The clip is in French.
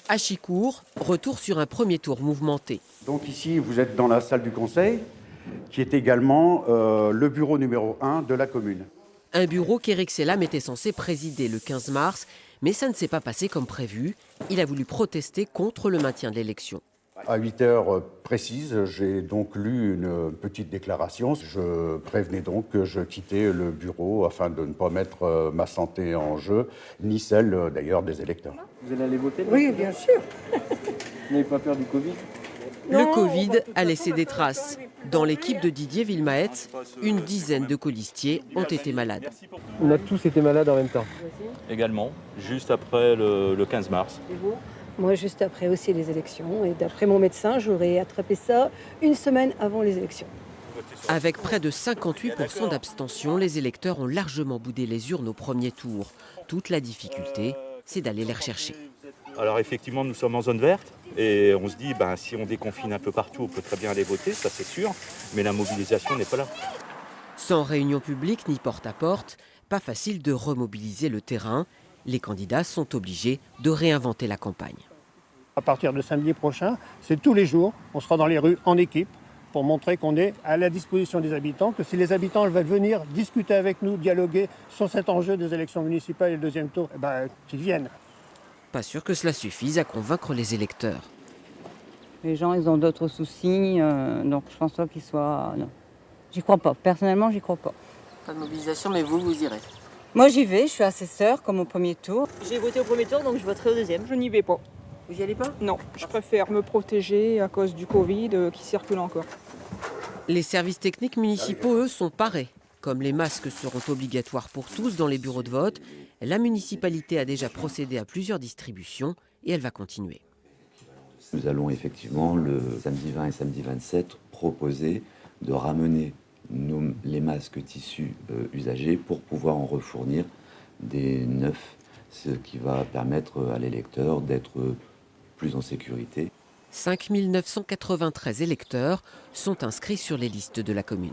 À Chicourt, retour sur un premier tour mouvementé. Donc ici, vous êtes dans la salle du conseil, qui est également le bureau numéro 1 de la commune. Un bureau qu'Éric Selam était censé présider le 15 mars, mais ça ne s'est pas passé comme prévu. Il a voulu protester contre le maintien de l'élection. À 8 heures précises, j'ai donc lu une petite déclaration. Je prévenais donc que je quittais le bureau afin de ne pas mettre ma santé en jeu, ni celle d'ailleurs des électeurs. Vous allez aller voter? Oui, bien sûr. Vous n'avez pas peur du Covid? Le Covid a laissé des traces. Dans l'équipe de Didier Villemaet, une dizaine de colistiers ont été malades. On a tous été malades en même temps. Également, juste après le 15 mars. Et vous? Moi, juste après aussi les élections. Et d'après mon médecin, j'aurais attrapé ça une semaine avant les élections. Avec près de 58% d'abstention, les électeurs ont largement boudé les urnes au premier tour. Toute la difficulté, c'est d'aller les rechercher. Alors effectivement, nous sommes en zone verte et on se dit, si on déconfine un peu partout, on peut très bien aller voter, ça c'est sûr, mais la mobilisation n'est pas là. Sans réunion publique ni porte-à-porte, pas facile de remobiliser le terrain. Les candidats sont obligés de réinventer la campagne. À partir de samedi prochain, c'est tous les jours, on sera dans les rues en équipe pour montrer qu'on est à la disposition des habitants, que si les habitants veulent venir discuter avec nous, dialoguer sur cet enjeu des élections municipales et le deuxième tour, qu'ils viennent. Pas sûr que cela suffise à convaincre les électeurs. Les gens, ils ont d'autres soucis, donc je pense pas qu'ils soient... Non, j'y crois pas. Personnellement, j'y crois pas. Pas de mobilisation, mais vous irez. Moi, j'y vais, je suis assesseur comme au premier tour. J'ai voté au premier tour, donc je voterai au deuxième. Je n'y vais pas. Vous y allez pas? Non, je préfère me protéger à cause du Covid qui circule encore. Les services techniques municipaux, eux, sont parés. Comme les masques seront obligatoires pour tous dans les bureaux de vote, la municipalité a déjà procédé à plusieurs distributions et elle va continuer. Nous allons effectivement, le samedi 20 et samedi 27, proposer de ramener les masques tissus usagés pour pouvoir en refournir des neufs, ce qui va permettre à l'électeur d'être plus en sécurité. 5 993 électeurs sont inscrits sur les listes de la commune.